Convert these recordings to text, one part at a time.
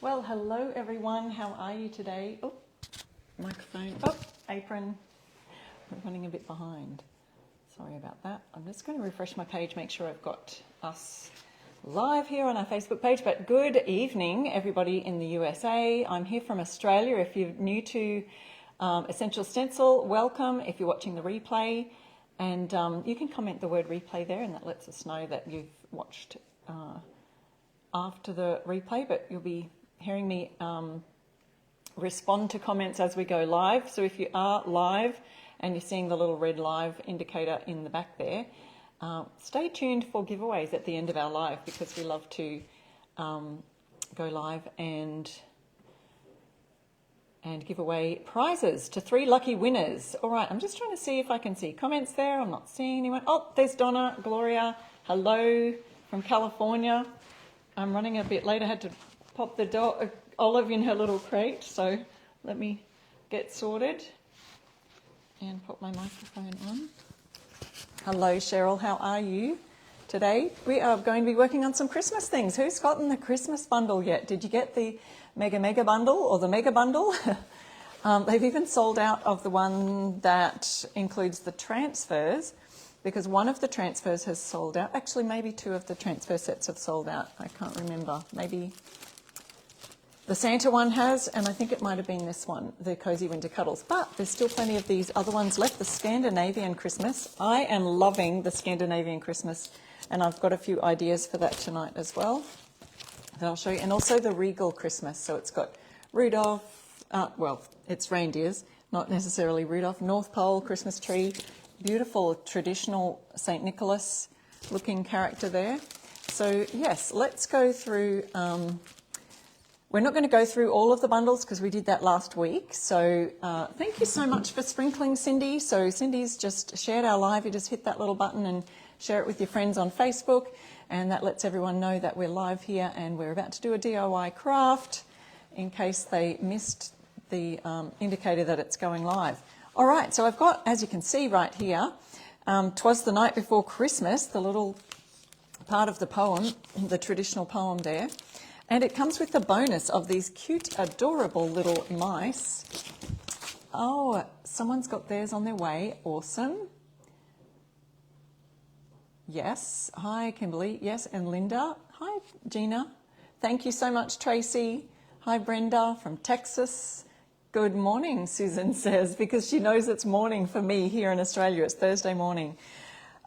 Well, hello everyone. How are you today? Oh, microphone. Oh, apron. I'm running a bit behind. Sorry about that. I'm just going to refresh my page, make sure I've got us live here on our Facebook page. But good evening, everybody in the USA. I'm here from Australia. If you're new to Essential Stencil, welcome. If you're watching the replay, and you can comment the word replay there, and that lets us know that you've watched after the replay, but you'll be hearing me respond to comments as we go live. So if you are live and you're seeing the little red live indicator in the back there, stay tuned for giveaways at the end of our live, because we love to go live and give away prizes to 3 lucky winners. All right, I'm just trying to see if I can see comments there. I'm not seeing anyone. Oh, there's Donna, Gloria. Hello from California. I'm running a bit late. I had to pop the Olive in her little crate, so let me get sorted and put my microphone on. Hello, Cheryl. How are you today? We are going to be working on some Christmas things. Who's gotten the Christmas bundle yet? Did you get the Mega bundle or the Mega bundle? They've even sold out of the one that includes the transfers, because one of the transfers has sold out. Actually, maybe 2 of the transfer sets have sold out. I can't remember. Maybe the Santa one has, and I think it might have been this one, the Cozy Winter Cuddles. But there's still plenty of these other ones left. The Scandinavian Christmas. I am loving the Scandinavian Christmas, and I've got a few ideas for that tonight as well that I'll show you. And also the Regal Christmas. So it's got Rudolph, well, it's reindeers, not necessarily Rudolph. North Pole Christmas tree. Beautiful traditional St. Nicholas looking character there. So yes, let's go through, we're not going to go through all of the bundles because we did that last week. So thank you so much for sprinkling, Cindy. So Cindy's just shared our live. You just hit that little button and share it with your friends on Facebook, and that lets everyone know that we're live here and we're about to do a DIY craft in case they missed the indicator that it's going live. All right, so I've got, as you can see right here, 'Twas the Night Before Christmas, the little part of the poem, the traditional poem there. And it comes with the bonus of these cute, adorable little mice. Oh, someone's got theirs on their way. Awesome. Yes. Hi, Kimberly. Yes, and Linda. Hi, Gina. Thank you so much, Tracy. Hi, Brenda from Texas. Good morning, Susan says, because she knows it's morning for me here in Australia. It's Thursday morning.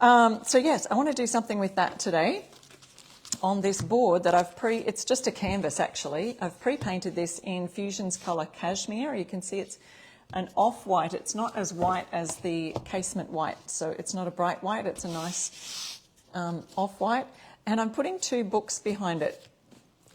So yes, I want to do something with that today on this board that it's just a canvas actually. I've pre-painted this in Fusion's Colour Cashmere. You can see it's an off-white. It's not as white as the casement white, so it's not a bright white. It's a nice off-white. And I'm putting 2 books behind it.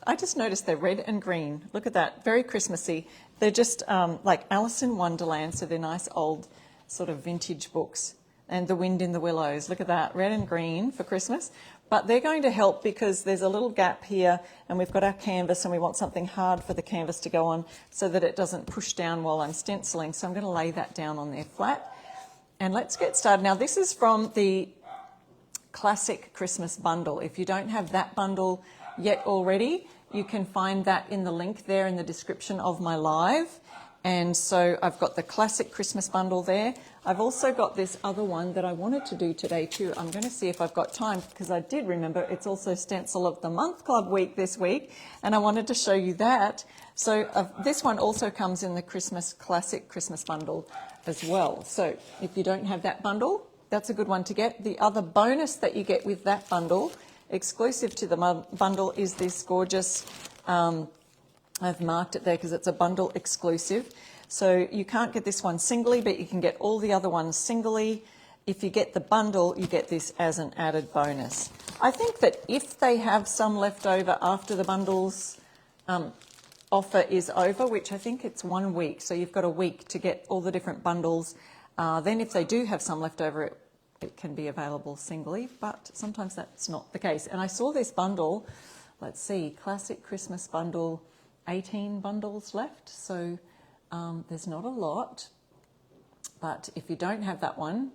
I just noticed they're red and green. Look at that, very Christmassy. They're just like Alice in Wonderland, so they're nice old sort of vintage books. And The Wind in the Willows, look at that, red and green for Christmas. But they're going to help because there's a little gap here and we've got our canvas and we want something hard for the canvas to go on so that it doesn't push down while I'm stenciling. So I'm going to lay that down on there flat. And let's get started. Now this is from the Classic Christmas bundle. If you don't have that bundle yet already, you can find that in the link there in the description of my live. And so I've got the Classic Christmas bundle there. I've also got this other one that I wanted to do today too. I'm going to see if I've got time, because I did remember it's also Stencil of the Month Club week this week, and I wanted to show you that. So this one also comes in the Classic Christmas bundle as well. So if you don't have that bundle, that's a good one to get. The other bonus that you get with that bundle, exclusive to the bundle, is this gorgeous, I've marked it there because it's a bundle exclusive. So you can't get this one singly, but you can get all the other ones singly. If you get the bundle, you get this as an added bonus. I think that if they have some left over after the bundles offer is over, which I think it's 1 week, so you've got a week to get all the different bundles. Then if they do have some left over, it can be available singly, but sometimes that's not the case. And I saw this bundle, let's see, Classic Christmas bundle, 18 bundles left, so there's not a lot. But if you don't have that one,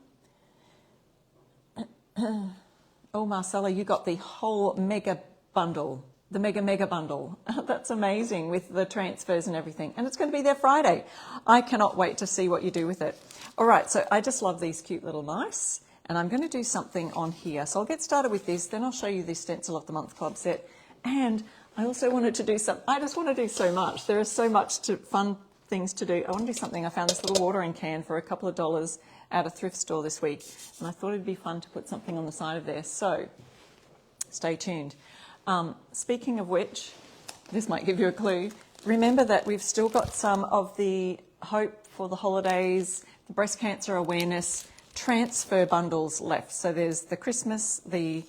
oh, Marcella, you got the whole mega bundle. the mega bundle. That's amazing with the transfers and everything. And it's going to be there Friday. I cannot wait to see what you do with it. All right, so I just love these cute little mice. And I'm going to do something on here. So I'll get started with this, then I'll show you the Stencil of the Month Club set. And I also wanted to do I just want to do so much. There is so much fun things to do. I want to do something. I found this little watering can for a couple of dollars at a thrift store this week. And I thought it'd be fun to put something on the side of there. So stay tuned. Speaking of which, this might give you a clue. Remember that we've still got some of the Hope for the Holidays, the breast cancer awareness transfer bundles left. So there's the Christmas, the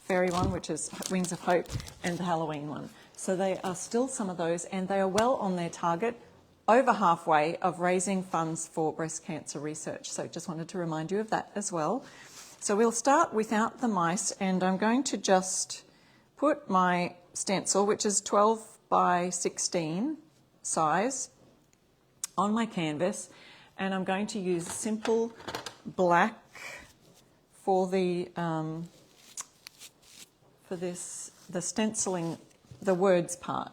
fairy one, which is Wings of Hope, and the Halloween one. So they are still some of those, and they are well on their target, over halfway of raising funds for breast cancer research. So just wanted to remind you of that as well. So we'll start without the mice, and I'm going to just put my stencil, which is 12 by 16 size, on my canvas, and I'm going to use simple black for the stenciling, the words part.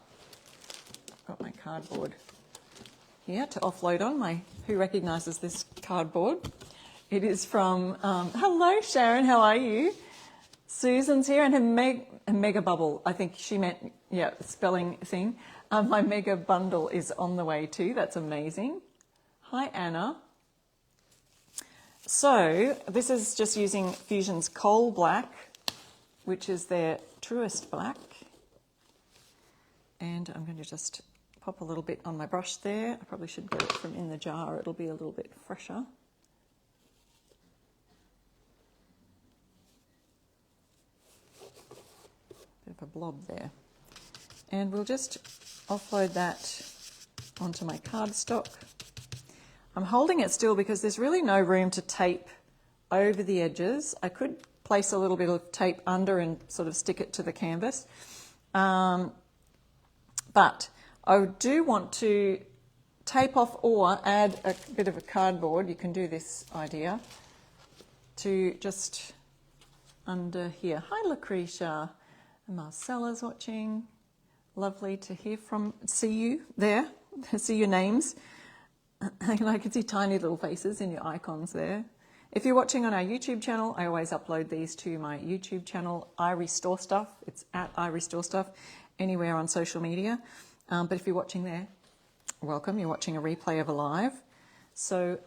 I've got my cardboard here to offload on. Who recognises this cardboard? It is from, hello Sharon, how are you? Susan's here, and her mega bubble. I think she meant, yeah, spelling thing. My mega bundle is on the way too. That's amazing. Hi Anna. So this is just using Fusion's Coal Black, which is their truest black. And I'm going to just pop a little bit on my brush there. I probably should get it from in the jar. It'll be a little bit fresher. Bit of a blob there. And we'll just offload that onto my cardstock. I'm holding it still because there's really no room to tape over the edges. I could place a little bit of tape under and sort of stick it to the canvas. But I do want to tape off or add a bit of a cardboard. You can do this idea to just under here. Hi Lucretia. Marcella's watching. Lovely to see you there, see your names. And I can see tiny little faces in your icons there. If you're watching on our YouTube channel, I always upload these to my YouTube channel, I Restore Stuff. It's at I Restore Stuff, anywhere on social media. But if you're watching there, welcome. You're watching a replay of a live. So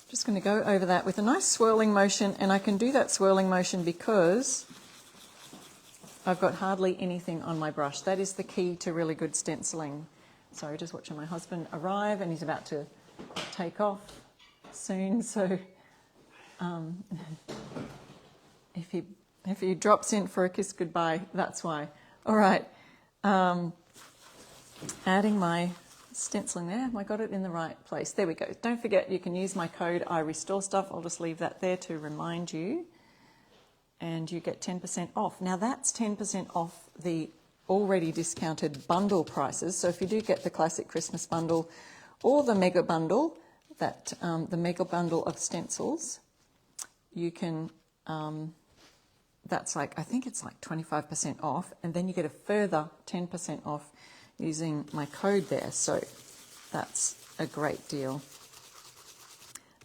just going to go over that with a nice swirling motion, and I can do that swirling motion because I've got hardly anything on my brush. That is the key to really good stenciling. Sorry, just watching my husband arrive, and he's about to take off soon. So if he drops in for a kiss goodbye, that's why. All right, adding my stenciling there. Have I got it in the right place? There we go. Don't forget, you can use my code I Restore Stuff. I'll just leave that there to remind you. And you get 10% off. Now that's 10% off the already discounted bundle prices. So if you do get the classic Christmas bundle or the mega bundle, the mega bundle of stencils, you can, that's like, I think it's like 25% off, and then you get a further 10% off using my code there. So that's a great deal.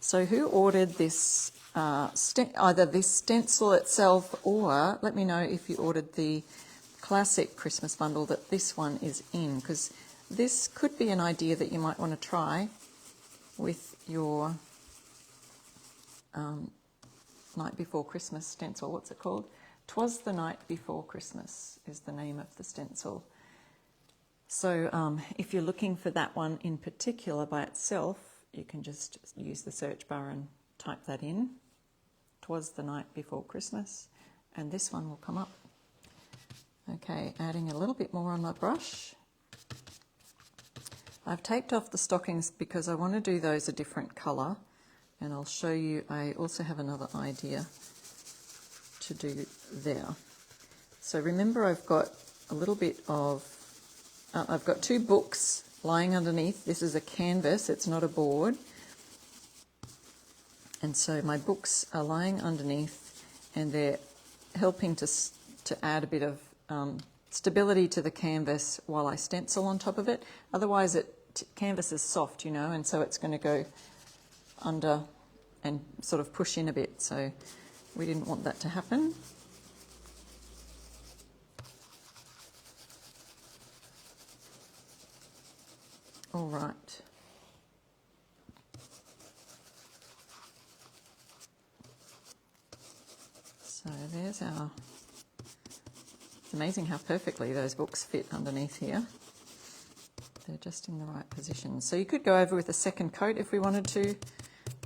So who ordered this? Either this stencil itself, or let me know if you ordered the classic Christmas bundle that this one is in, because this could be an idea that you might want to try with your Night Before Christmas stencil. What's it called? 'Twas the Night Before Christmas is the name of the stencil. So if you're looking for that one in particular by itself, you can just use the search bar and type that in. 'Twas the Night Before Christmas, and this one will come up. Okay, adding a little bit more on my brush. I've taped off the stockings because I want to do those a different colour, and I'll show you. I also have another idea to do there. So remember, I've got a little bit of, I've got two books lying underneath. This is a canvas, it's not a board. And so my books are lying underneath, and they're helping to add a bit of stability to the canvas while I stencil on top of it. Otherwise, canvas is soft, you know, and so it's going to go under and sort of push in a bit. So we didn't want that to happen. All right. So there's our... It's amazing how perfectly those books fit underneath here. They're just in the right position. So you could go over with a second coat if we wanted to.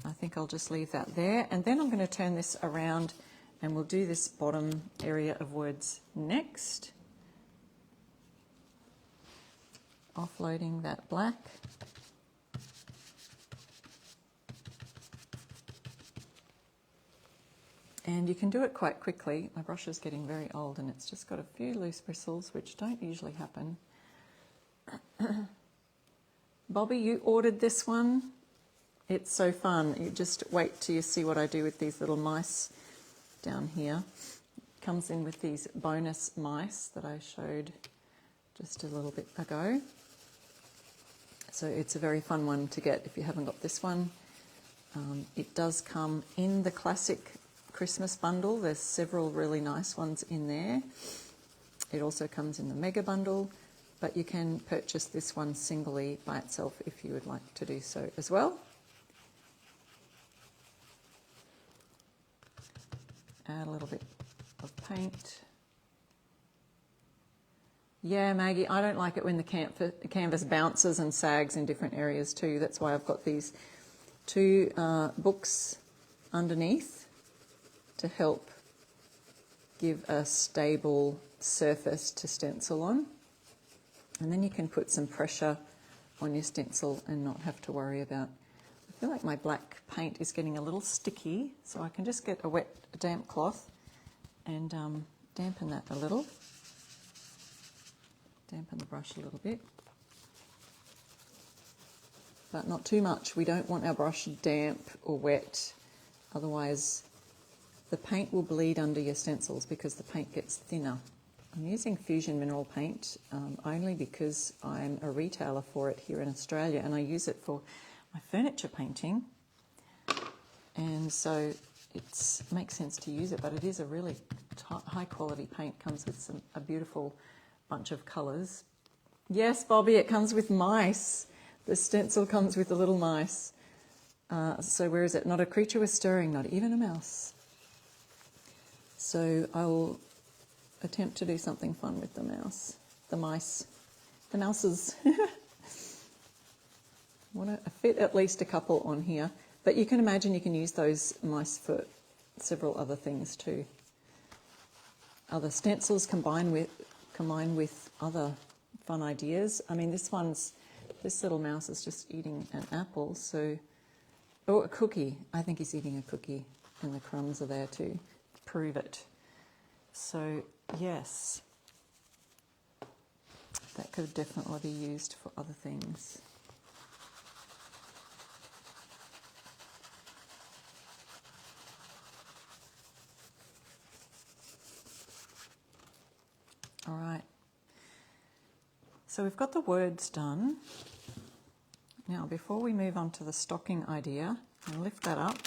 I think I'll just leave that there. And then I'm going to turn this around and we'll do this bottom area of words next. Offloading that black. And you can do it quite quickly. My brush is getting very old and it's just got a few loose bristles, which don't usually happen. Bobby, you ordered this one. It's so fun. You just wait till you see what I do with these little mice down here. It comes in with these bonus mice that I showed just a little bit ago. So it's a very fun one to get if you haven't got this one. It does come in the classic Christmas bundle. There's several really nice ones in there. It also comes in the mega bundle, but you can purchase this one singly by itself if you would like to do so as well. Add a little bit of paint. Yeah, Maggie, I don't like it when the canvas bounces and sags in different areas too. That's why I've got these two books underneath to help give a stable surface to stencil on. And then you can put some pressure on your stencil and not have to worry about... I feel like my black paint is getting a little sticky, so I can just get a damp cloth and dampen that a little. Dampen the brush a little bit. But not too much. We don't want our brush damp or wet, otherwise the paint will bleed under your stencils because the paint gets thinner. I'm using Fusion Mineral Paint only because I'm a retailer for it here in Australia and I use it for my furniture painting, and so it makes sense to use it, but it is a really high quality paint. Comes with a beautiful bunch of colours. Yes, Bobby, it comes with mice. The stencil comes with the little mice. So where is it? Not a creature was stirring, not even a mouse. So I'll attempt to do something fun with the mouse. The mice. The mouses. I want to fit at least a couple on here. But you can imagine you can use those mice for several other things too. Other stencils combined with other fun ideas. I mean, this little mouse is just eating an apple, so... Oh, a cookie. I think he's eating a cookie, and the crumbs are there to prove it. So, yes, that could definitely be used for other things. All right. So we've got the words done. Now, before we move on to the stocking idea, I'll lift that up.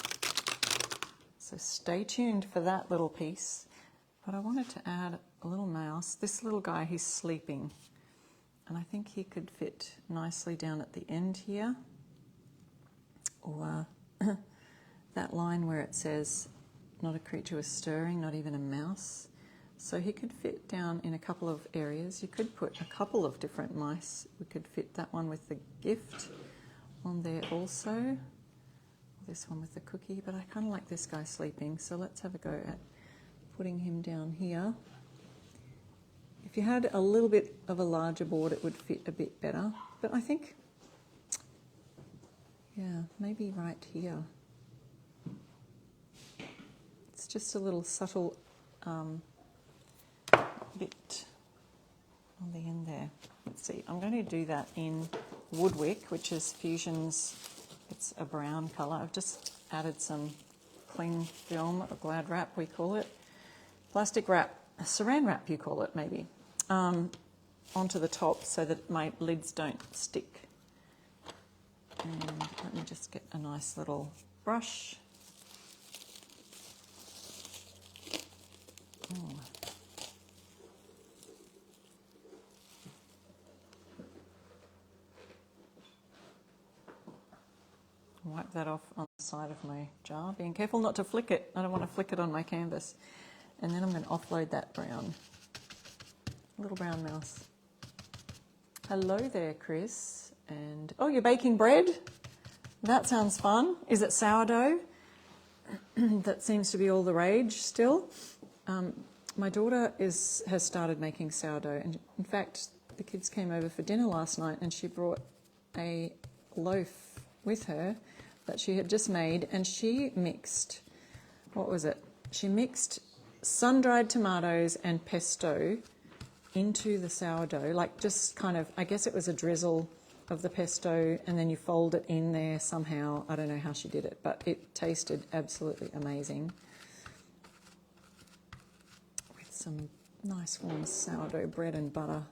So stay tuned for that little piece. But I wanted to add a little mouse. This little guy, he's sleeping. And I think he could fit nicely down at the end here. Or that line where it says, not a creature was stirring, not even a mouse. So he could fit down in a couple of areas. You could put a couple of different mice. We could fit that one with the gift on there also. This one with the cookie, but I kind of like this guy sleeping. So let's have a go at putting him down here. If you had a little bit of a larger board, it would fit a bit better. But I think, yeah, maybe right here. It's just a little subtle bit on the end there. Let's see, I'm going to do that in Woodwick, which is Fusion's, it's a brown colour. I've just added some cling film, or glad wrap we call it, plastic wrap, saran wrap you call it maybe, onto the top so that my lids don't stick. And let me just get a nice little brush. Oh. Wipe that off on the side of my jar, being careful not to flick it. I don't want to flick it on my canvas. And then I'm going to offload that brown, little brown mouse. Hello there, Chris. And, oh, you're baking bread? That sounds fun. Is it sourdough? That seems to be all the rage still. My daughter has started making sourdough. And in fact, the kids came over for dinner last night and she brought a loaf with her that she had just made, and she mixed, what was it? She mixed sun-dried tomatoes and pesto into the sourdough, like just kind of, I guess it was a drizzle of the pesto, and then you fold it in there somehow. I don't know how she did it, but it tasted absolutely amazing. With some nice warm sourdough bread and butter.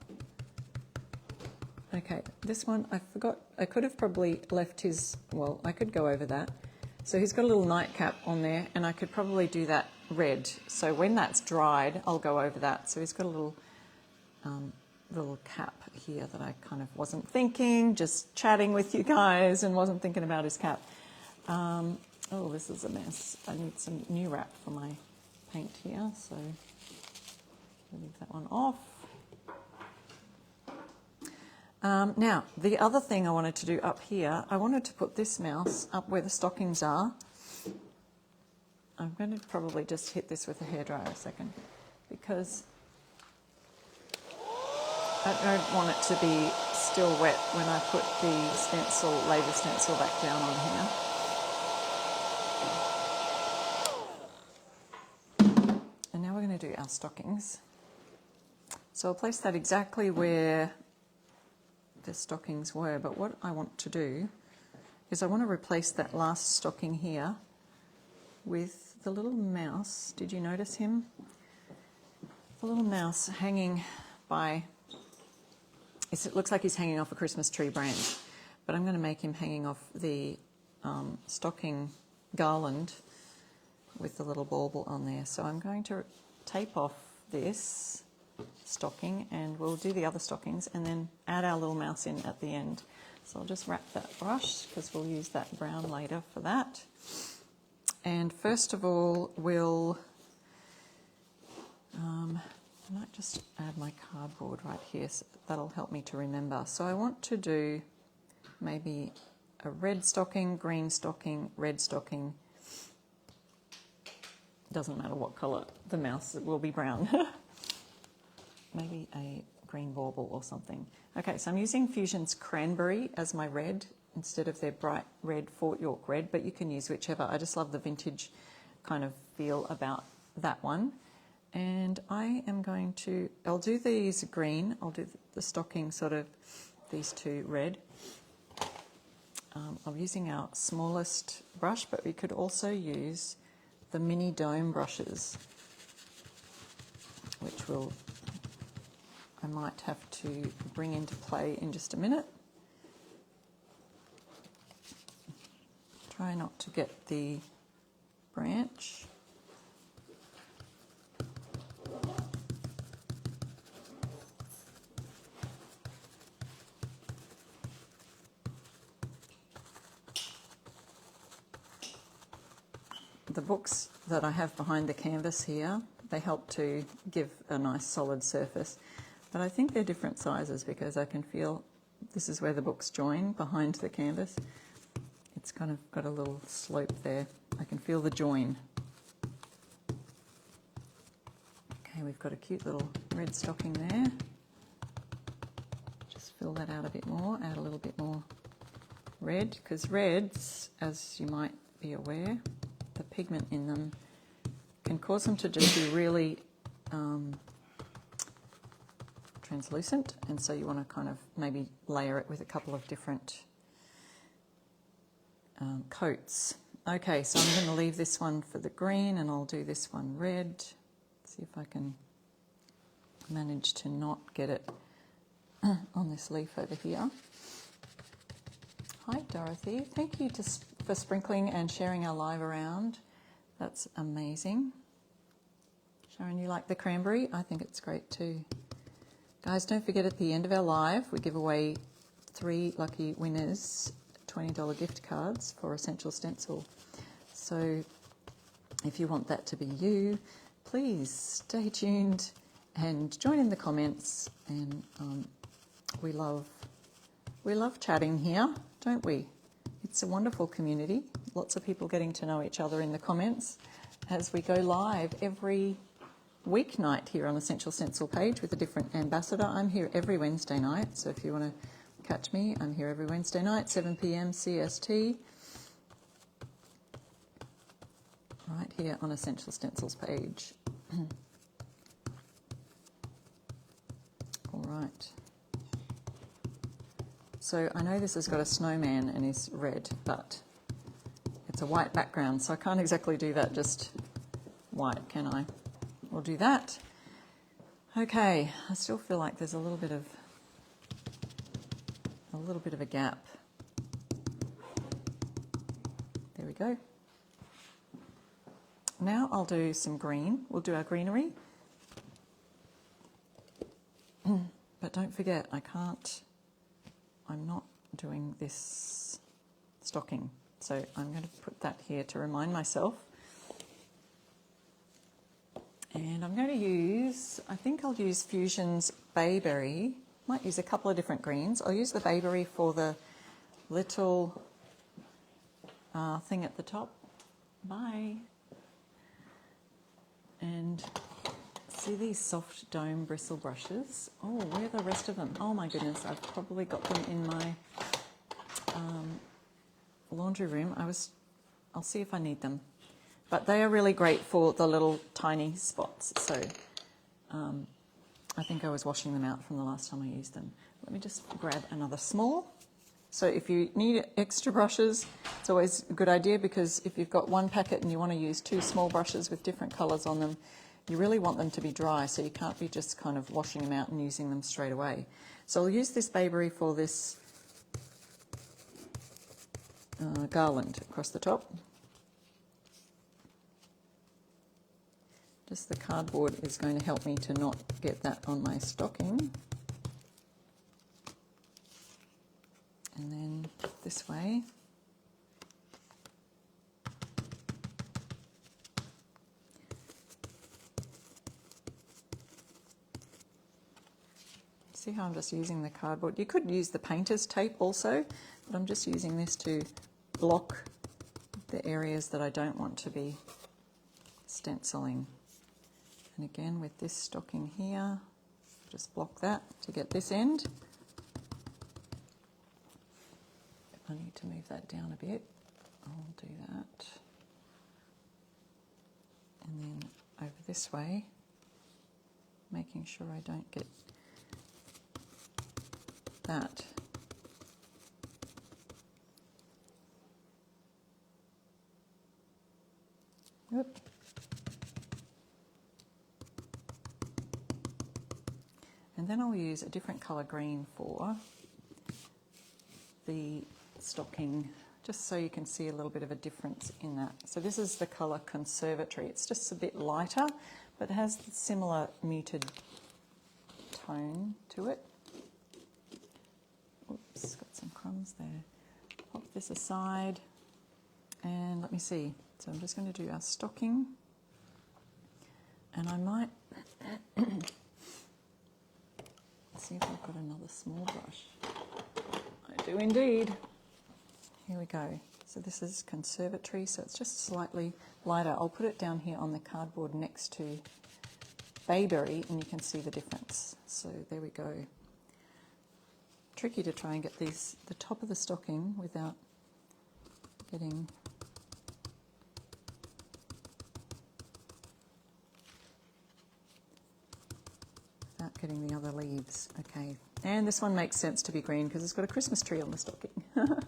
Okay, this one, I forgot, I could have probably left his, well, I could go over that. So he's got a little nightcap on there, and I could probably do that red. So when that's dried, I'll go over that. So he's got a little cap here that I kind of wasn't thinking, just chatting with you guys and wasn't thinking about his cap. Oh, this is a mess. I need some new wrap for my paint here, so I'll leave that one off. Now, the other thing I wanted to do up here, I wanted to put this mouse up where the stockings are. I'm going to probably just hit this with a hairdryer a second, because I don't want it to be still wet when I put the stencil, laser stencil back down on here. And now we're going to do our stockings. So I'll place that exactly where the stockings were, but what I want to do is I want to replace that last stocking here with the little mouse. Did you notice him? The little mouse hanging by, it looks like he's hanging off a Christmas tree branch, but I'm going to make him hanging off the stocking garland with the little bauble on there. So I'm going to tape off this stocking, and we'll do the other stockings and then add our little mouse in at the end. So I'll just wrap that brush because we'll use that brown later for that. And first of all, I might just add my cardboard right here, so that'll help me to remember. So I want to do maybe a red stocking, green stocking, red stocking. Doesn't matter what colour the mouse, it will be brown. Maybe a green bauble or something. Okay, so I'm using Fusion's Cranberry as my red instead of their bright red Fort York red, but you can use whichever. I just love the vintage kind of feel about that one. And I am going to, I'll do these green, I'll do the stocking sort of, these two red. I'm using our smallest brush, but we could also use the mini dome brushes, which will, I might have to bring into play in just a minute. Try not to get the branch. The books that I have behind the canvas here, they help to give a nice solid surface, but I think they're different sizes because I can feel this is where the books join behind the canvas. It's kind of got a little slope there. I can feel the join. Okay, we've got a cute little red stocking there. Just fill that out a bit more, add a little bit more red, because reds, as you might be aware, the pigment in them can cause them to just be really translucent, and so you want to kind of maybe layer it with a couple of different coats. Okay, so I'm going to leave this one for the green and I'll do this one red. This See if I can manage to not get it on this leaf over here. Hi Dorothy, thank you for sprinkling and sharing our live around. That's amazing. Sharon, you like the cranberry? I think it's great too. Guys, don't forget at the end of our live, we give away 3 lucky winners $20 gift cards for Essential Stencil. So if you want that to be you, please stay tuned and join in the comments. And we love chatting here, don't we? It's a wonderful community. Lots of people getting to know each other in the comments as we go live every weeknight here on Essential Stencil page with a different ambassador. I'm here every Wednesday night, so if you want to catch me, I'm here every Wednesday night, 7 p.m. CST, right here on Essential Stencils page. All right. So I know this has got a snowman and is red, but it's a white background, so I can't exactly do that just white, can I? We'll do that. Okay, I still feel like there's a little bit of a gap. There we go. Now I'll do some green. We'll do our greenery. But don't forget, I'm not doing this stocking. So I'm going to put that here to remind myself. And I'm going to use, I think I'll use Fusion's Bayberry. Might use a couple of different greens. I'll use the Bayberry for the little thing at the top. Bye. And see these soft dome bristle brushes? Oh, where are the rest of them? Oh my goodness, I've probably got them in my laundry room. I'll see if I need them. But they are really great for the little tiny spots. So I think I was washing them out from the last time I used them. Let me just grab another small. So if you need extra brushes, it's always a good idea, because if you've got one packet and you want to use 2 small brushes with different colours on them, you really want them to be dry, so you can't be just kind of washing them out and using them straight away. So I'll use this Bayberry for this garland across the top. Just the cardboard is going to help me to not get that on my stocking. And then this way. See how I'm just using the cardboard? You could use the painter's tape also, but I'm just using this to block the areas that I don't want to be stenciling. And again, with this stocking here, just block that to get this end. If I need to move that down a bit, I'll do that. And then over this way, making sure I don't get that. Whoop. And then I'll use a different colour green for the stocking, just so you can see a little bit of a difference in that. So this is the colour Conservatory. It's just a bit lighter, but it has the similar muted tone to it. Oops, got some crumbs there. Pop this aside, and let me see. So I'm just going to do our stocking, and I might see if I've got another small brush. I do indeed. Here we go. So this is Conservatory, so it's just slightly lighter. I'll put it down here on the cardboard next to Bayberry, and you can see the difference. So there we go. Tricky to try and get the top of the stocking without getting the other leaves. Okay, and this one makes sense to be green because it's got a Christmas tree on the stocking. You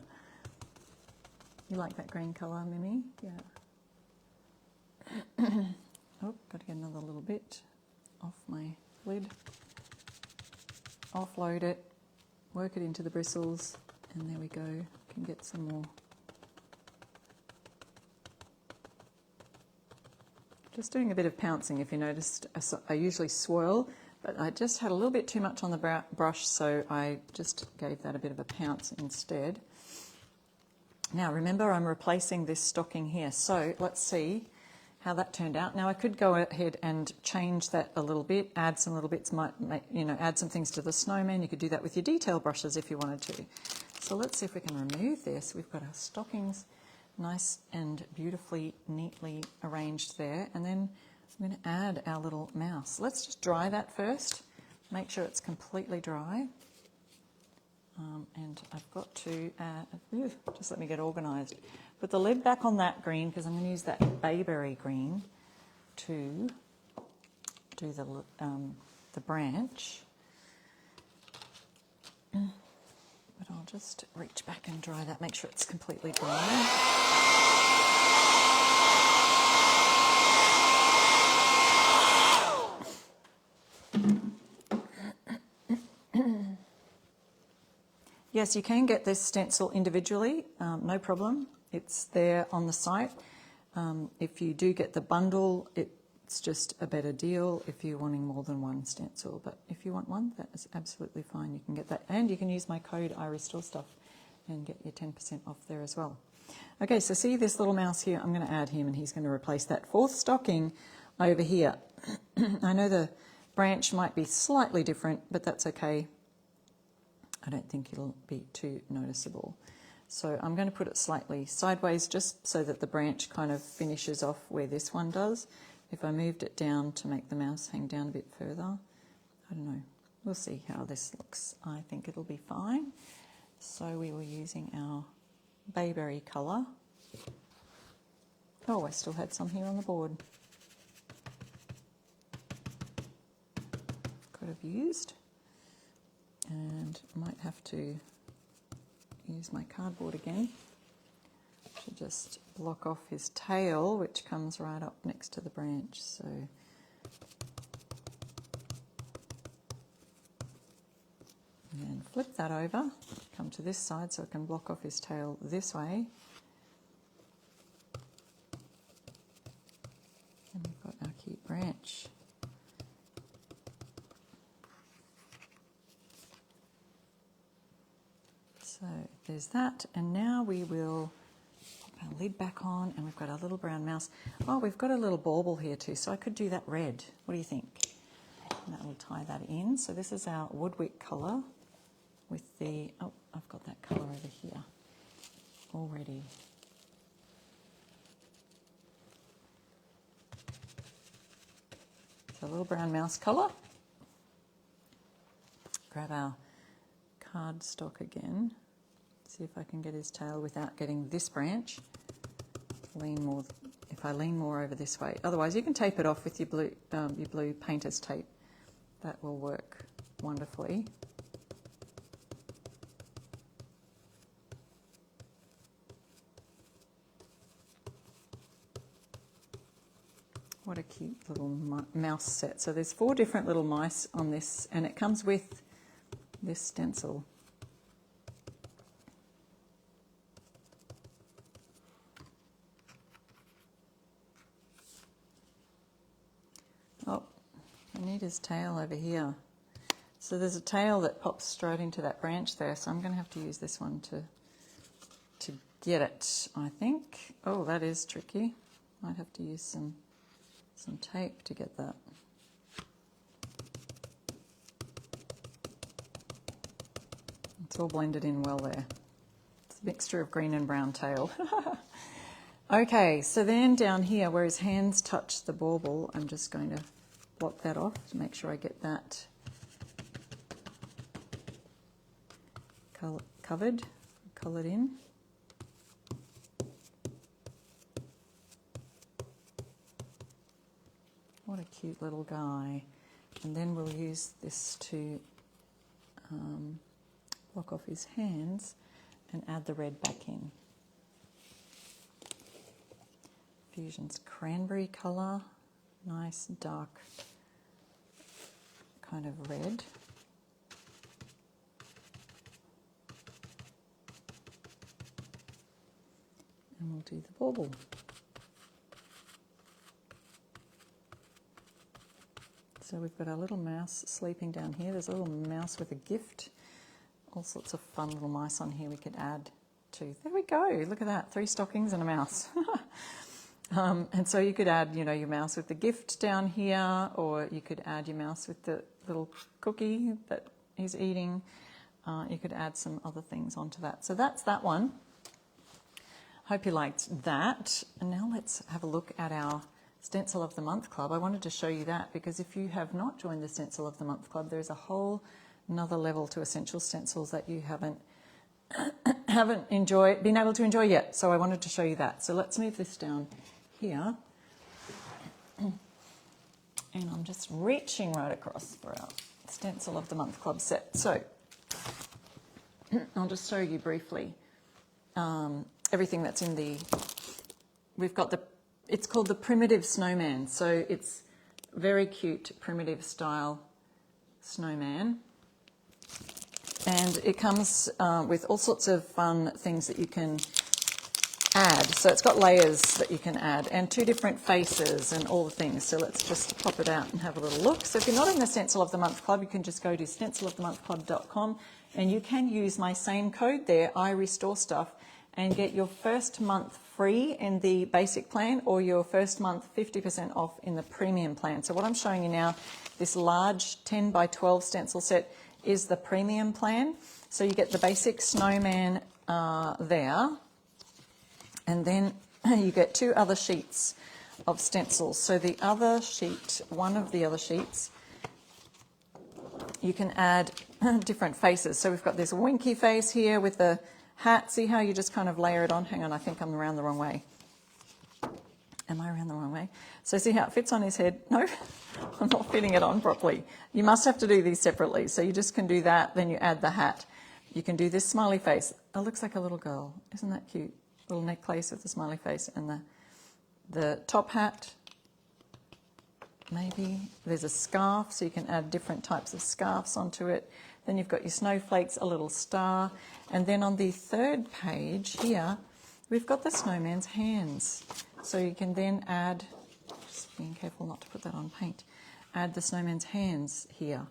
like that green colour, Mimi? Yeah. oh, got to get another little bit off my lid. Offload it, work it into the bristles, and there we go. Can get some more. Just doing a bit of pouncing. If you noticed, I usually swirl, but I just had a little bit too much on the brush, so I just gave that a bit of a pounce instead. Now remember, I'm replacing this stocking here, so let's see how that turned out. Now I could go ahead and change that a little bit, add some little bits, add some things to the snowman. You could do that with your detail brushes if you wanted to. So let's see if we can remove this. We've got our stockings nice and beautifully, neatly arranged there. And then I'm going to add our little mouse. Let's just dry that first. Make sure it's completely dry. And I've got to just let me get organised. Put the lid back on that green because I'm going to use that bayberry green to do the branch. But I'll just reach back and dry that, make sure it's completely dry. Yes, you can get this stencil individually, no problem. It's there on the site. If you do get the bundle, it's just a better deal if you're wanting more than one stencil. But if you want one, that is absolutely fine. You can get that. And you can use my code IRestore and get your 10% off there as well. Okay, so see this little mouse here? I'm going to add him and he's going to replace that fourth stocking over here. I know the branch might be slightly different, but that's okay. I don't think it'll be too noticeable. So I'm going to put it slightly sideways just so that the branch kind of finishes off where this one does. If I moved it down to make the mouse hang down a bit further, I don't know. We'll see how this looks. I think it'll be fine. So we were using our bayberry colour. Oh, I still had some here on the board. Could have used. And might have to use my cardboard again to just block off his tail, which comes right up next to the branch. So and then flip that over, come to this side so I can block off his tail this way. And we've got our cute branch. So there's that, and now we will pop our lid back on, and we've got our little brown mouse. Oh, we've got a little bauble here too, so I could do that red. What do you think? And that will tie that in. So this is our Woodwick colour with the, oh, I've got that colour over here already. So a little brown mouse colour. Grab our cardstock again. See if I can get his tail without getting this branch. Lean more. If I lean more over this way. Otherwise, you can tape it off with your blue painter's tape. That will work wonderfully. What a cute little mouse set. So there's 4 different little mice on this, and it comes with this stencil. Oh, I need his tail over here. So there's a tail that pops straight into that branch there, so I'm going to have to use this one to get it, I think. Oh, that is tricky. Might have to use some tape to get that. It's all blended in well there. It's a mixture of green and brown tail. Okay, so then down here where his hands touch the bauble, I'm just going to block that off to make sure I get that covered, coloured in. What a cute little guy. And then we'll use this to block off his hands and add the red back in. Fusion's cranberry colour, nice dark kind of red. And we'll do the bauble. So we've got our little mouse sleeping down here. There's a little mouse with a gift. All sorts of fun little mice on here we could add to. There we go. Look at that. 3 stockings and a mouse. And so you could add, you know, your mouse with the gift down here, or you could add your mouse with the little cookie that he's eating. You could add some other things onto that. So that's that one. Hope you liked that. And now let's have a look at our Stencil of the Month Club. I wanted to show you that because if you have not joined the Stencil of the Month Club, there's a whole another level to Essential Stencils that you haven't been able to enjoy yet. So I wanted to show you that. So let's move this down here. And I'm just reaching right across for our Stencil of the Month Club set. So I'll just show you briefly everything that's in the, we've got the, it's called the Primitive Snowman. So it's very cute primitive style snowman. And it comes with all sorts of fun things that you can add. So it's got layers that you can add and 2 different faces and all the things. So let's just pop it out and have a little look. So if you're not in the Stencil of the Month Club, you can just go to stencilofthemonthclub.com and you can use my same code there, I Restore Stuff, and get your first month free in the basic plan or your first month 50% off in the premium plan. So what I'm showing you now, this large 10 by 12 stencil set is the premium plan. So you get the basic snowman there, and then you get 2 other sheets of stencils. So the other sheet, one of the other sheets, you can add different faces. So we've got this winky face here with the hat. See how you just kind of layer it on? Hang on, I think I'm around the wrong way. Am I around the wrong way? So see how it fits on his head? No, I'm not fitting it on properly. You must have to do these separately. So you just can do that, then you add the hat. You can do this smiley face. It looks like a little girl. Isn't that cute? Little necklace with the smiley face and the top hat. Maybe there's a scarf, so you can add different types of scarves onto it. Then you've got your snowflakes, a little star. And then on the 3rd page here, we've got the snowman's hands. So you can then add, just being careful not to put that on paint, add the snowman's hands here.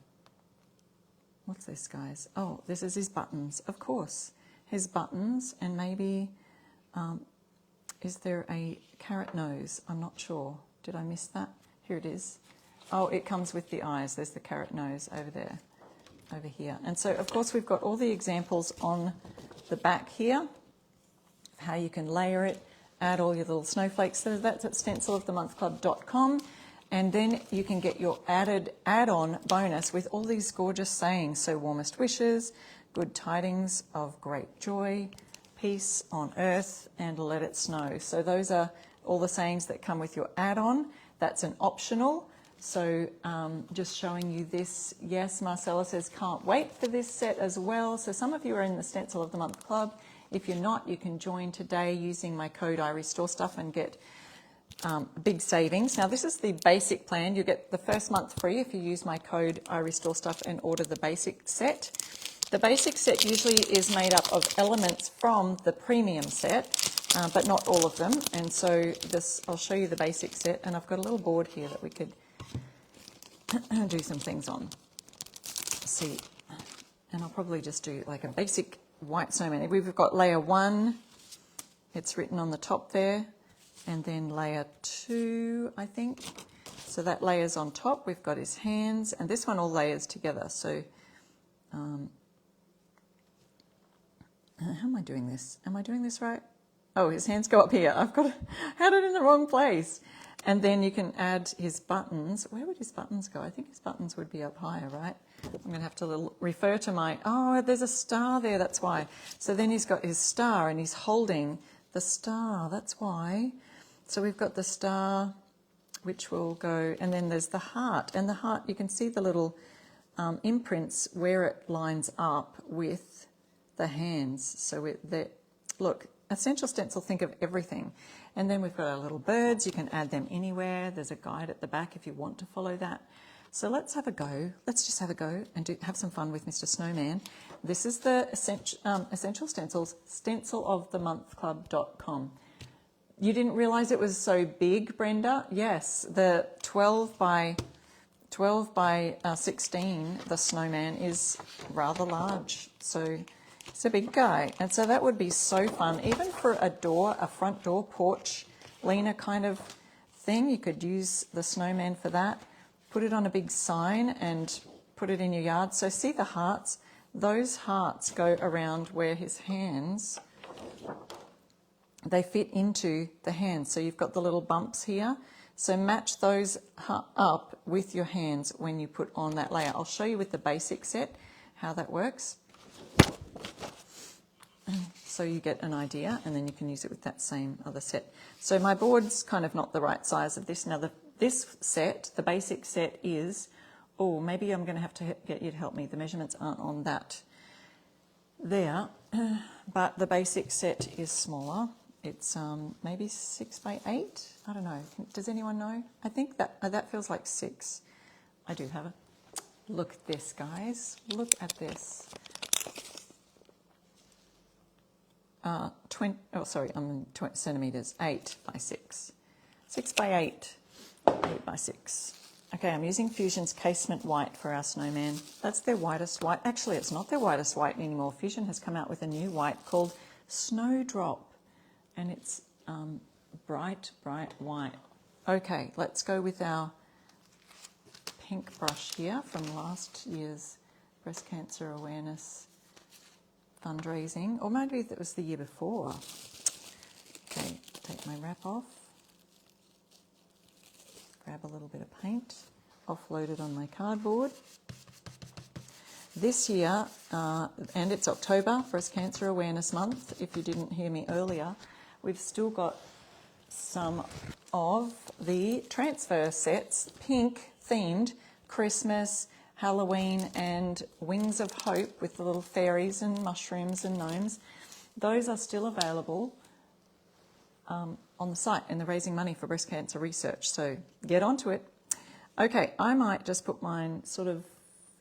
What's this, guys? Oh, this is his buttons, of course. His buttons, and maybe, is there a carrot nose? I'm not sure. Did I miss that? Here it is. Oh, it comes with the eyes. There's the carrot nose over there, over here. And so, of course, we've got all the examples on the back here of how you can layer it, add all your little snowflakes. So that's at stencilofthemonthclub.com. And then you can get your add-on bonus with all these gorgeous sayings. So warmest wishes, good tidings of great joy, peace on earth, and let it snow. So those are all the sayings that come with your add-on. That's an optional. So just showing you this. Yes, Marcella says, can't wait for this set as well. So some of you are in the Stencil of the Month Club. If you're not, you can join today using my code I Restore Stuff and get big savings. Now this is the basic plan. You get the first month free if you use my code I Restore Stuff and order the basic set. The basic set usually is made up of elements from the premium set, but not all of them. And so this, I'll show you the basic set, and I've got a little board here that we could do some things on. See, and I'll probably just do like a basic white snowman. We've got layer 1, it's written on the top there, and then layer 2, I think. So that layer's on top. We've got his hands, and this one all layers together. So how am I doing this? Am I doing this right? Oh, his hands go up here. I've got had it in the wrong place. And then you can add his buttons. Where would his buttons go? I think his buttons would be up higher, right? I'm going to have to refer to my, oh, there's a star there, that's why. So then he's got his star and he's holding the star, that's why. So we've got the star, which will go, and then there's the heart. And the heart, you can see the little imprints where it lines up with the hands. So look, Essential Stencil, think of everything. And then we've got our little birds. You can add them anywhere. There's a guide at the back if you want to follow that. So let's have a go. Let's just have a go and have some fun with Mr. Snowman. This is the Essential Stencils, stencilofthemonthclub.com. You didn't realise it was so big, Brenda? Yes, the 12 by 16, the snowman is rather large. So it's a big guy. And so that would be so fun, even for a door, a front door porch, Lena kind of thing. You could use the snowman for that. Put it on a big sign and put it in your yard. So see the hearts? Those hearts go around where his hands, they fit into the hands. So you've got the little bumps here. So match those up with your hands when you put on that layer. I'll show you with the basic set how that works. So you get an idea, and then you can use it with that same other set. So my board's kind of not the right size of this. Now this set, the basic set is, oh, maybe I'm going to have to get you to help me. The measurements aren't on that there, but the basic set is smaller. It's maybe 6 by 8. I don't know. Does anyone know? I think that feels like 6. I do have it. Look at this, guys. Look at this. 20 centimeters. 8 by 6. 6 by 8. 8 by 6. Okay, I'm using Fusion's Casement White for our snowman. That's their whitest white. Actually, it's not their whitest white anymore. Fusion has come out with a new white called Snowdrop. And it's bright, bright white. Okay, let's go with our pink brush here from last year's breast cancer awareness fundraising. Or maybe that was the year before. Okay, take my wrap off. Grab a little bit of paint. Offload it on my cardboard. This year, and it's October, Breast Cancer Awareness Month, if you didn't hear me earlier, we've still got some of the transfer sets, pink themed, Christmas, Halloween and Wings of Hope with the little fairies and mushrooms and gnomes. Those are still available on the site, and they're raising money for breast cancer research, so get onto it. Okay, I might just put mine sort of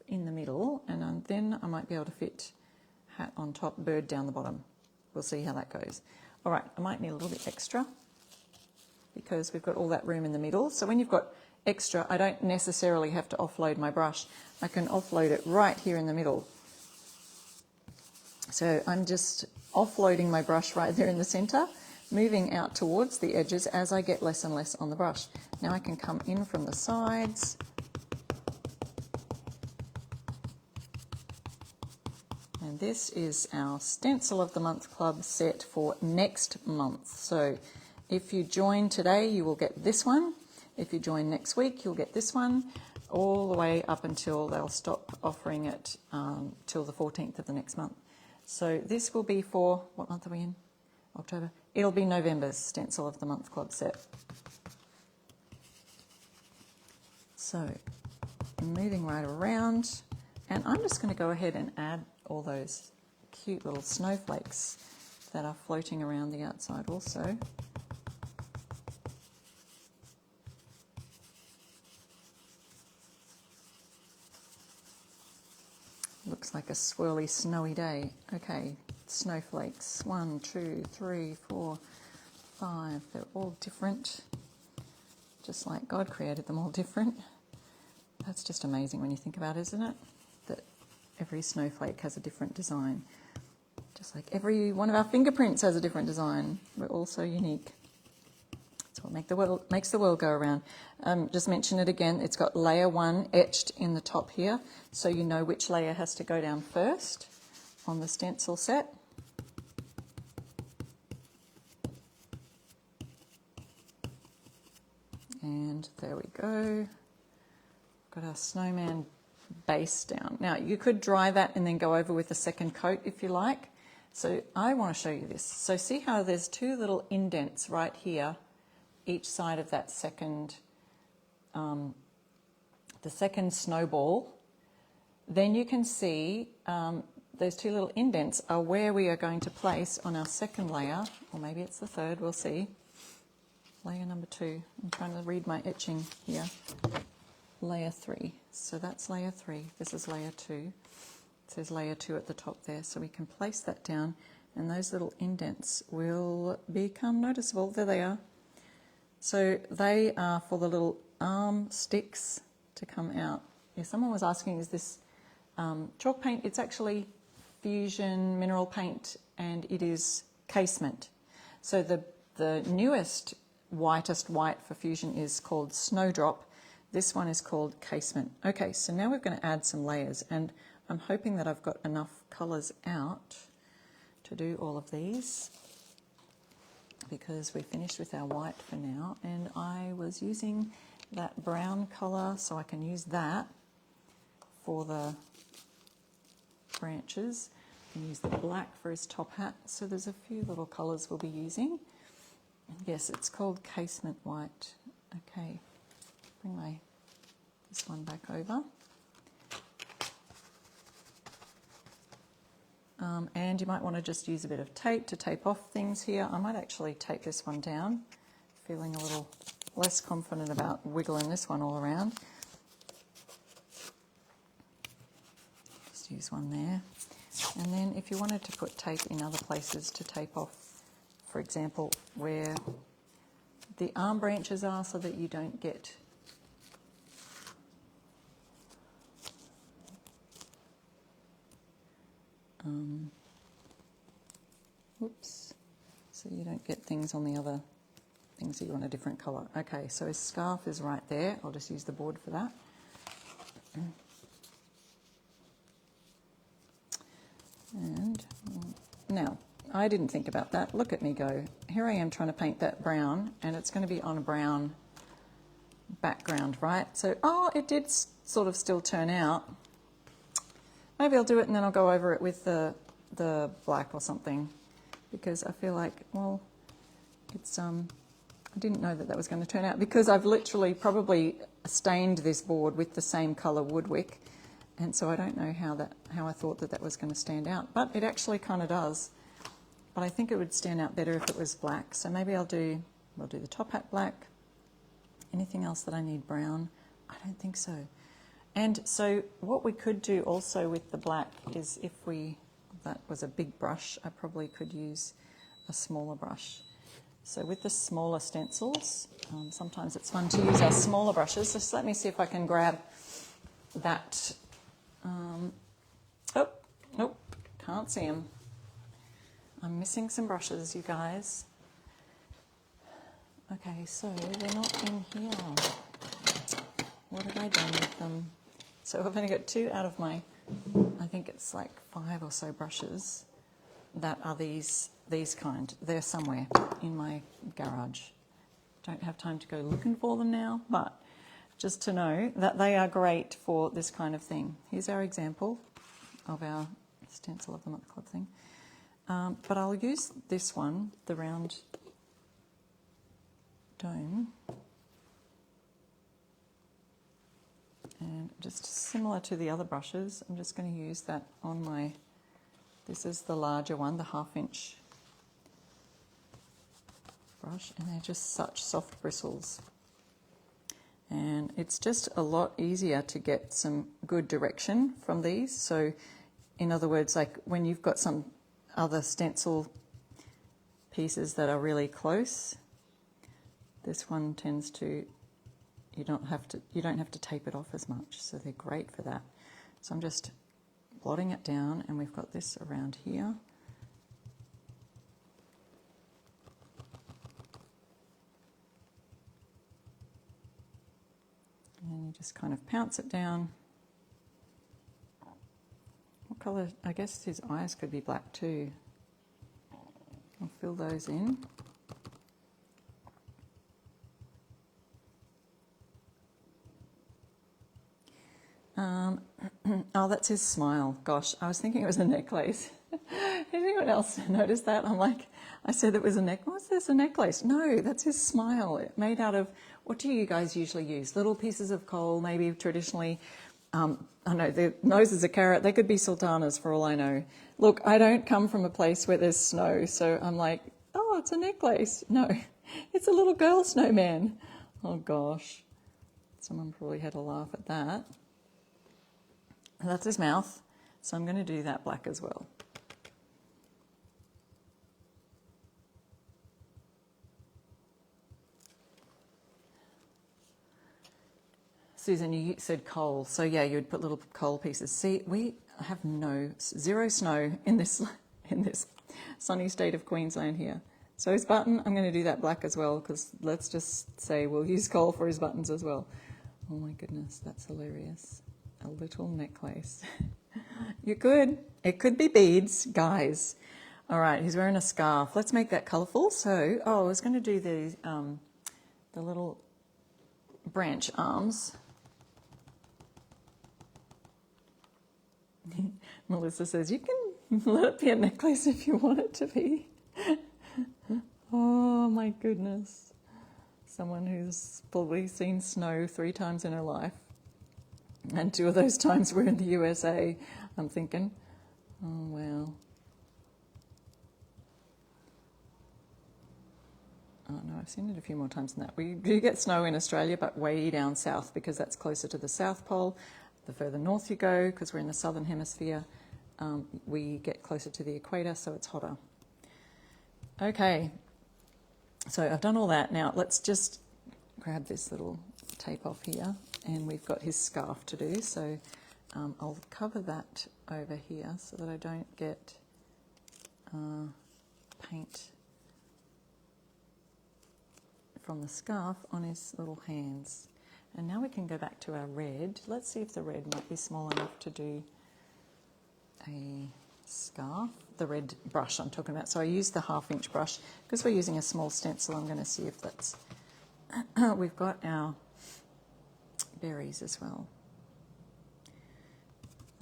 in the middle, and then I might be able to fit hat on top, bird down the bottom. We'll see how that goes. All right, I might need a little bit extra because we've got all that room in the middle. So when you've got extra, I don't necessarily have to offload my brush. I can offload it right here in the middle. So I'm just offloading my brush right there in the center, moving out towards the edges as I get less and less on the brush. Now I can come in from the sides. And this is our Stencil of the Month Club set for next month. So if you join today, you will get this one. If you join next week, you'll get this one, all the way up until they'll stop offering it till the 14th of the next month. So this will be for, what month are we in? October. It'll be November's Stencil of the Month Club set. So I'm moving right around, and I'm just going to go ahead and add all those cute little snowflakes that are floating around the outside also. Looks like a swirly, snowy day. Okay, snowflakes. 1, 2, 3, 4, 5. They're all different, just like God created them all different. That's just amazing when you think about it, isn't it? That every snowflake has a different design. Just like every one of our fingerprints has a different design. We're all so unique. That's what makes the world go around. Just mention it again. It's got layer 1 etched in the top here, so you know which layer has to go down first on the stencil set. And there we go. Got our snowman base down. Now you could dry that and then go over with a second coat if you like. So I want to show you this. So see how there's 2 little indents right here, each side of that second, the second snowball. Then you can see those two little indents are where we are going to place on our second layer, or maybe it's the third, we'll see. Layer number 2. I'm trying to read my etching here. Layer 3. So that's layer 3. This is layer 2. It says layer 2 at the top there. So we can place that down, and those little indents will become noticeable. There they are. So they are for the little arm sticks to come out. Yeah, someone was asking, is this chalk paint? It's actually Fusion mineral paint, and it is casement. So the newest whitest white for Fusion is called Snowdrop. This one is called Casement. Okay, so now we're going to add some layers, and I'm hoping that I've got enough colours out to do all of these, because we're finished with our white for now, and I was using that brown colour, so I can use that for the branches. I can use the black for his top hat. So there's a few little colours we'll be using. Yes, it's called Casement White. Okay, bring this one back over. And you might want to just use a bit of tape to tape off things here. I might actually tape this one down, feeling a little less confident about wiggling this one all around. Just use one there. And then if you wanted to put tape in other places to tape off, for example, where the arm branches are, so that you don't get so you don't get things on the other things that you want a different colour. Okay, so his scarf is right there. I'll just use the board for that. And now, I didn't think about that. Look at me go. Here I am trying to paint that brown, and it's going to be on a brown background, right? So, oh, it did sort of still turn out. Maybe I'll do it and then I'll go over it with the black or something, because I feel like, well, it's I didn't know that was going to turn out, because I've literally probably stained this board with the same colour Woodwick, and so I don't know how I thought that was going to stand out, but it actually kind of does. But I think it would stand out better if it was black. So maybe we'll do the top hat black. Anything else that I need brown? I don't think so. And so what we could do also with the black is, if that was a big brush, I probably could use a smaller brush. So with the smaller stencils, sometimes it's fun to use our smaller brushes. Just let me see if I can grab that. Oh, nope, can't see them. I'm missing some brushes, you guys. Okay, so they're not in here. What have I done with them? So I've only got 2 out of my, I think it's like 5 or so brushes that are these kind. They're somewhere in my garage. Don't have time to go looking for them now, but just to know that they are great for this kind of thing. Here's our example of our stencil of the month club thing. But I'll use this one, the round dome, and just similar to the other brushes, I'm just going to use that on my, this is the larger one, the 1/2 inch brush, and they're just such soft bristles. And it's just a lot easier to get some good direction from these. So in other words, like when you've got some other stencil pieces that are really close, this one tends to, you don't have to tape it off as much, so they're great for that. So I'm just blotting it down, and we've got this around here. And you just kind of pounce it down. What colour? I guess his eyes could be black too. I'll fill those in. Oh, that's his smile. Gosh, I was thinking it was a necklace. Did anyone else notice that? I said it was a necklace. What's this, a necklace? No, that's his smile. Made out of, what do you guys usually use? Little pieces of coal, maybe traditionally I know their nose is a carrot. They could be sultanas for all I know. Look, I don't come from a place where there's snow, so I'm like, oh, it's a necklace. No, it's a little girl snowman. Oh gosh, someone probably had a laugh at that. And that's his mouth, so I'm going to do that black as well. Susan, you said coal, so yeah, you would put little coal pieces. See, we have zero snow in this sunny state of Queensland here. So his button, I'm going to do that black as well, because let's just say we'll use coal for his buttons as well. Oh my goodness, that's hilarious. A little necklace. You could. It could be beads, guys. All right, he's wearing a scarf. Let's make that colourful. So, I was going to do the little branch arms. Melissa says, you can let it be a necklace if you want it to be. Oh my goodness. Someone who's probably seen snow 3 times in her life. And 2 of those times were in the USA. I'm thinking, oh wow. Oh no, I've seen it a few more times than that. We do get snow in Australia, but way down south, because that's closer to the South Pole. The further north you go, because we're in the southern hemisphere, we get closer to the equator, so it's hotter. Okay, so I've done all that. Now let's just grab this little tape off here, and we've got his scarf to do. So I'll cover that over here so that I don't get paint from the scarf on his little hands. And now we can go back to our red. Let's see if the red might be small enough to do a scarf. The red brush I'm talking about. So I used the 1/2" brush. Because we're using a small stencil, I'm going to see if that's... We've got our berries as well.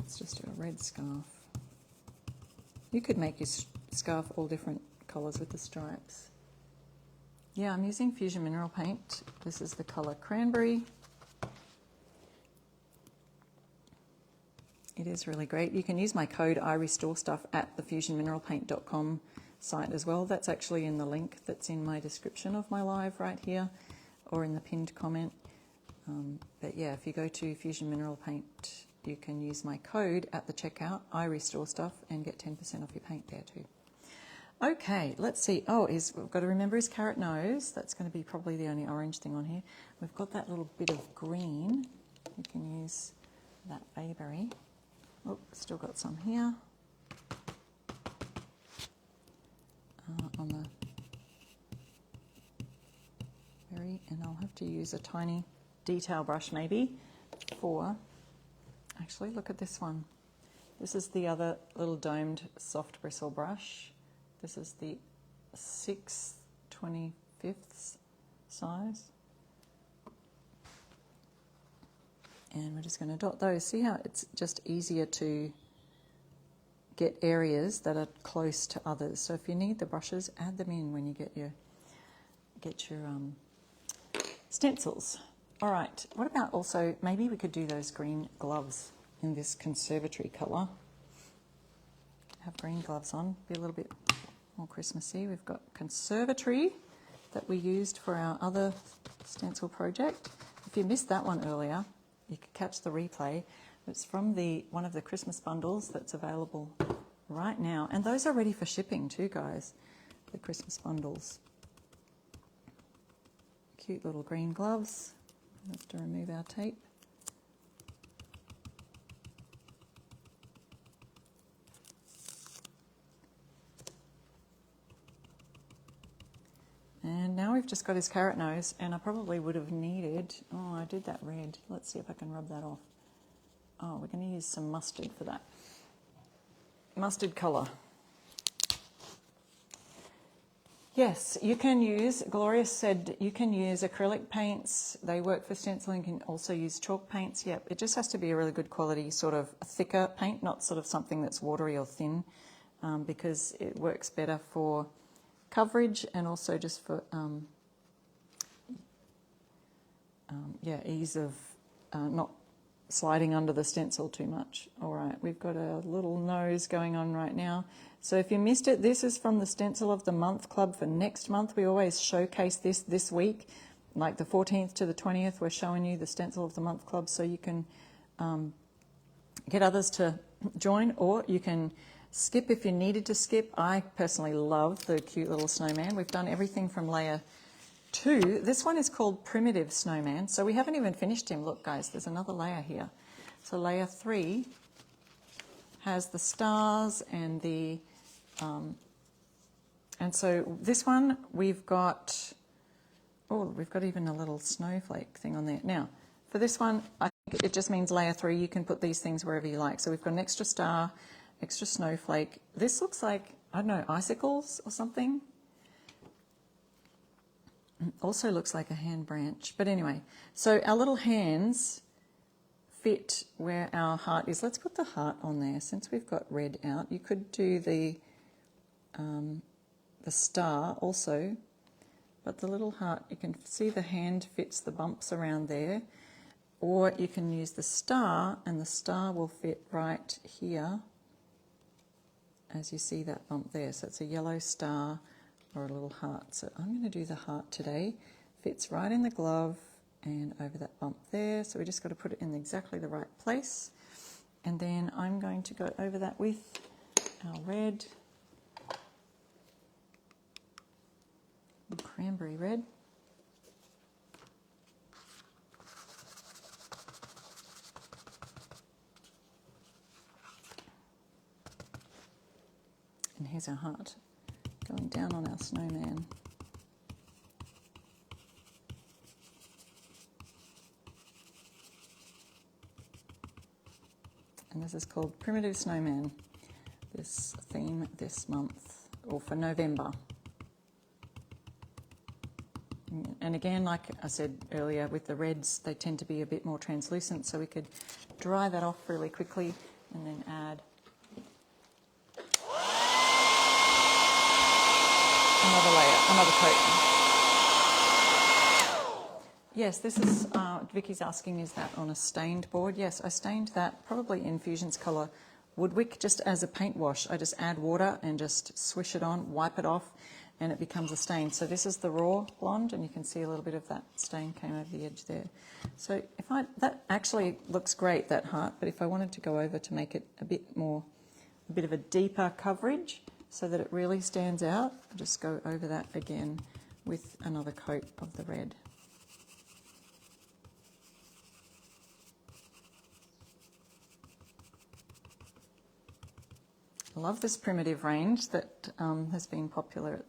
Let's just do a red scarf. You could make your scarf all different colours with the stripes. Yeah, I'm using Fusion Mineral Paint. This is the colour Cranberry. It is really great. You can use my code IRestoreStuff at the fusionmineralpaint.com site as well. That's actually in the link that's in my description of my live right here, or in the pinned comment. But yeah, if you go to Fusion Mineral Paint, you can use my code at the checkout, IRestoreStuff, and get 10% off your paint there too. Okay, let's see. Oh, we've got to remember his carrot nose. That's going to be probably the only orange thing on here. We've got that little bit of green. You can use that bayberry. Oh, still got some here. On the berry, and I'll have to use a tiny detail brush maybe for... Actually, look at this one. This is the other little domed soft bristle brush. This is the 6/25 size. And we're just going to dot those. See how it's just easier to get areas that are close to others. So if you need the brushes, add them in when you get your stencils. All right, what about also, maybe we could do those green gloves in this conservatory colour. Have green gloves on, be a little bit more Christmassy. We've got conservatory that we used for our other stencil project. If you missed that one earlier, you could catch the replay. It's from one of the Christmas bundles that's available right now. And those are ready for shipping too, guys, the Christmas bundles. Cute little green gloves. We have to remove our tape. And now we've just got his carrot nose, and I probably would have needed... Oh, I did that red. Let's see if I can rub that off. Oh, we're going to use some mustard for that. Mustard colour. Yes, you can use... Gloria said you can use acrylic paints. They work for stenciling. You can also use chalk paints. Yep, it just has to be a really good quality, sort of thicker paint, not sort of something that's watery or thin, because it works better for coverage and also just for ease of not sliding under the stencil too much. All right, we've got a little nose going on right now. So if you missed it, this is from the Stencil of the Month Club for next month. We always showcase this week, like the 14th to the 20th, we're showing you the Stencil of the Month Club so you can get others to join, or you can skip if you needed to skip. I personally love the cute little snowman. We've done everything from layer 2. This one is called Primitive Snowman, so we haven't even finished him. Look guys, there's another layer here. So layer 3 has the stars and the and so this one we've got, oh, we've got even a little snowflake thing on there. Now for this one, I think it just means layer 3. You can put these things wherever you like. So we've got an extra star, extra snowflake. This looks like, I don't know, icicles or something. Also looks like a hand branch. But anyway, so our little hands fit where our heart is. Let's put the heart on there. Since we've got red out, you could do the star also, but the little heart, you can see the hand fits the bumps around there, or you can use the star and the star will fit right here as you see that bump there. So it's a yellow star or a little heart. So I'm going to do the heart today. Fits right in the glove and over that bump there. So we just got to put it in exactly the right place. And then I'm going to go over that with our red, cranberry red. And here's our heart going down on our snowman. And this is called Primitive Snowman, this theme this month, or for November. And again, like I said earlier, with the reds, they tend to be a bit more translucent, so we could dry that off really quickly and then add another layer, another coat. Yes, this is, Vicky's asking, is that on a stained board? Yes, I stained that probably in Fusion's colour Woodwick just as a paint wash. I just add water and just swish it on, wipe it off, and it becomes a stain. So this is the raw blonde, and you can see a little bit of that stain came over the edge there. So if that actually looks great, that heart, but if I wanted to go over to make it a bit of a deeper coverage so that it really stands out, I'll just go over that again with another coat of the red. I love this primitive range that has been popular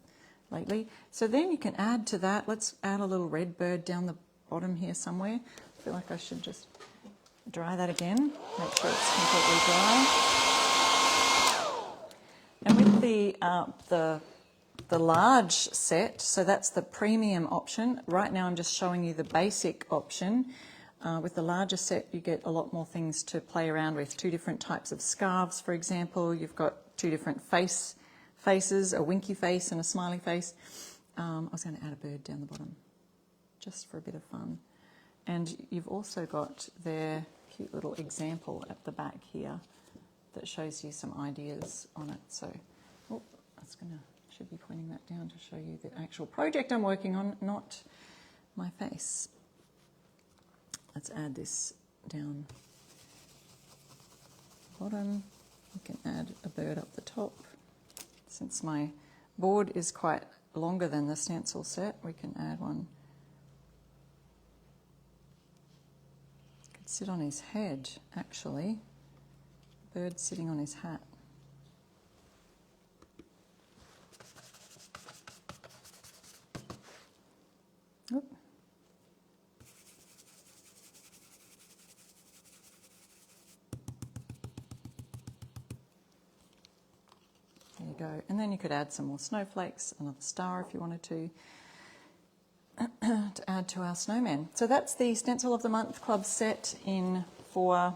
lately. So then you can add to that, let's add a little red bird down the bottom here somewhere. I feel like I should just dry that again, make sure it's completely dry. And with the large set, so that's the premium option. Right now I'm just showing you the basic option. With the larger set, you get a lot more things to play around with. 2 different types of scarves, for example. You've got 2 different faces, a winky face and a smiley face. I was going to add a bird down the bottom, just for a bit of fun. And you've also got their cute little example at the back here that shows you some ideas on it. So, oh, should be pointing that down to show you the actual project I'm working on, not my face. Let's add this down bottom. You can add a bird up the top. Since my board is quite longer than the stencil set, we can add one. Could sit on his head, actually. Bird sitting on his hat. Oop. There you go. And then you could add some more snowflakes, another star if you wanted to add to our snowman. So that's the Stencil of the Month Club set in for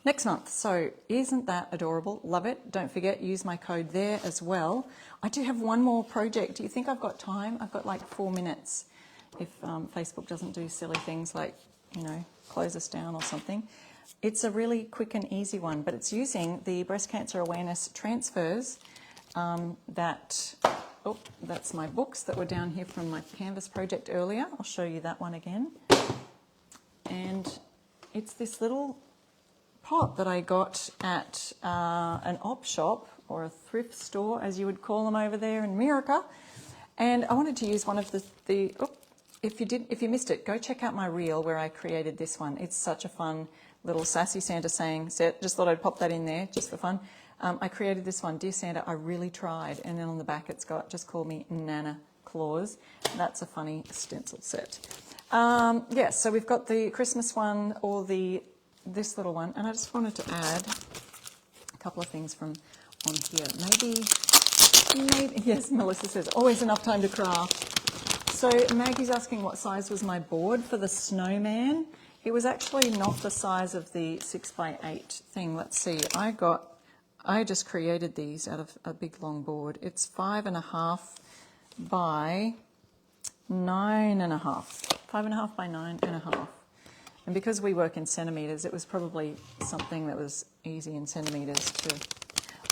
next month. So isn't that adorable? Love it. Don't forget, use my code there as well. I do have one more project. Do you think I've got time? I've got like 4 minutes if Facebook doesn't do silly things like you know, close us down or something. It's a really quick and easy one, but it's using the breast cancer awareness transfers that's my books that were down here from my canvas project earlier. I'll show you that one again. And it's this little pot that I got at an op shop or a thrift store, as you would call them over there in America. And I wanted to use one of if you missed it, go check out my reel where I created this one. It's such a fun little sassy Santa saying set. Just thought I'd pop that in there just for fun. I created this one, Dear Santa, I really tried. And then on the back it's got, just call me Nana Claus. That's a funny stencil set. Yes, so we've got the Christmas one or this little one. And I just wanted to add a couple of things from on here. Maybe, yes, Melissa says, always enough time to craft. So Maggie's asking what size was my board for the snowman. It was actually not the size of the 6x8 thing. Let's see, I just created these out of a big long board. It's 5.5 by 9.5. 5.5 by 9.5. And because we work in centimetres, it was probably something that was easy in centimetres to...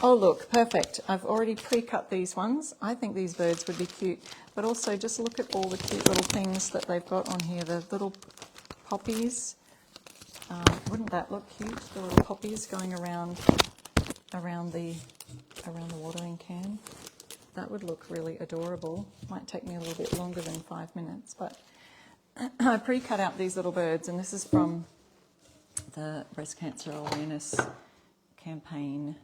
Oh, look, perfect. I've already pre-cut these ones. I think these birds would be cute. But also just look at all the cute little things that they've got on here. The little poppies. Wouldn't that look cute? The little poppies going around the watering can. That would look really adorable. Might take me a little bit longer than 5 minutes, but I pre-cut out these little birds, and this is from the Breast Cancer Awareness Campaign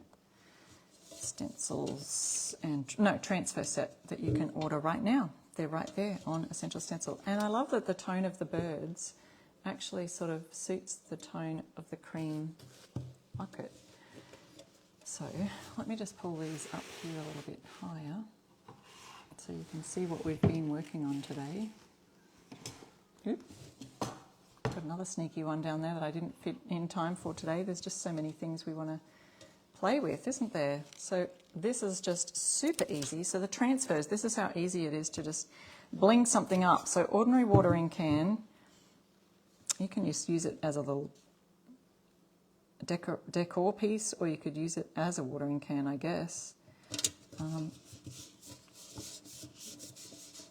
stencils and transfer set that you can order right now. They're right there on Essential Stencil. And I love that the tone of the birds actually sort of suits the tone of the cream bucket. So let me just pull these up here a little bit higher so you can see what we've been working on today. Oop. Got another sneaky one down there that I didn't fit in time for today. There's just so many things we want to play with, isn't there? So this is just super easy. So the transfers, this is how easy it is to just bling something up. So ordinary watering can, you can just use it as a little decor piece, or you could use it as a watering can, I guess.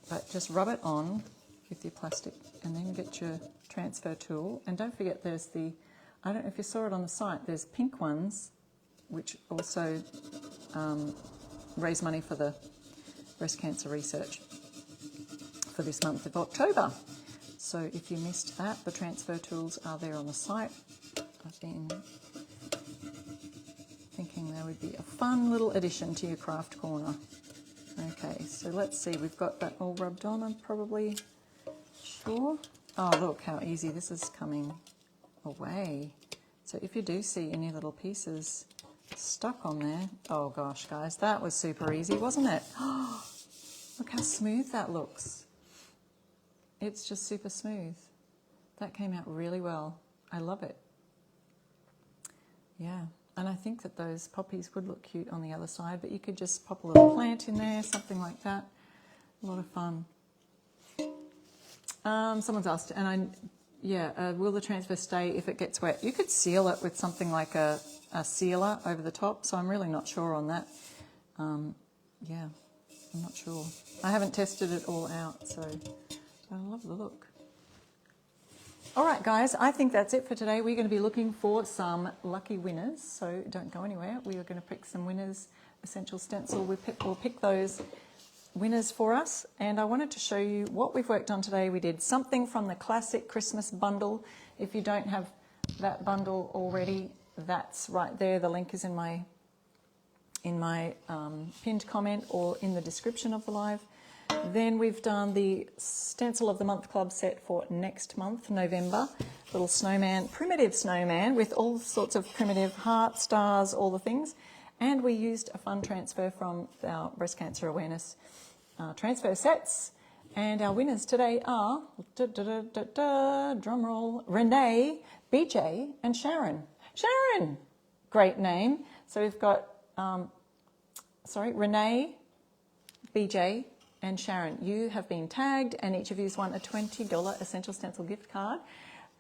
But just rub it on with your plastic and then get your transfer tool. And don't forget there's I don't know if you saw it on the site, there's pink ones which also raise money for the breast cancer research for this month of October. So if you missed that, the transfer tools are there on the site. I've been thinking they would be a fun little addition to your craft corner. Okay, so let's see, we've got that all rubbed on, I'm probably sure. Oh, look how easy this is coming away. So if you do see any little pieces stuck on there, oh gosh, guys, that was super easy, wasn't it? Look how smooth that looks. It's just super smooth. That came out really well. I love it. Yeah, and I think that those poppies would look cute on the other side, but you could just pop a little plant in there, something like that. A lot of fun. Someone's asked, will the transfer stay if it gets wet? You could seal it with something like a sealer over the top, so I'm really not sure on that. I'm not sure. I haven't tested it all out, so I love the look. All right, guys, I think that's it for today. We're going to be looking for some lucky winners, so don't go anywhere. We are going to pick some winners. Essential Stencil, we'll pick those winners for us. And I wanted to show you what we've worked on today. We did something from the classic Christmas bundle. If you don't have that bundle already, that's right there. The link is in my pinned comment or in the description of the live. Then we've done the Stencil of the Month Club set for next month, November. Little snowman, primitive snowman with all sorts of primitive hearts, stars, all the things. And we used a fun transfer from our breast cancer awareness transfer sets. And our winners today are, drum roll, Renee, BJ and Sharon. Sharon, great name. So we've got, Renee, BJ and Sharon. You have been tagged and each of you has won a $20 Essential Stencil gift card.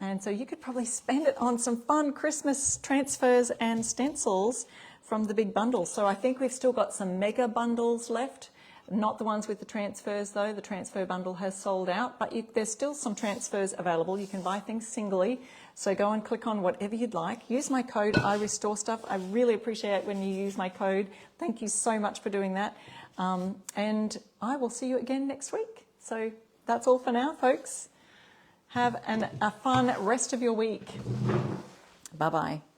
And so you could probably spend it on some fun Christmas transfers and stencils from the big bundle. So I think we've still got some mega bundles left. Not the ones with the transfers though. The transfer bundle has sold out, but there's still some transfers available. You can buy things singly. So go and click on whatever you'd like. Use my code iRestoreStuff. I really appreciate when you use my code. Thank you so much for doing that. And I will see you again next week. So that's all for now, folks. Have a fun rest of your week. Bye-bye.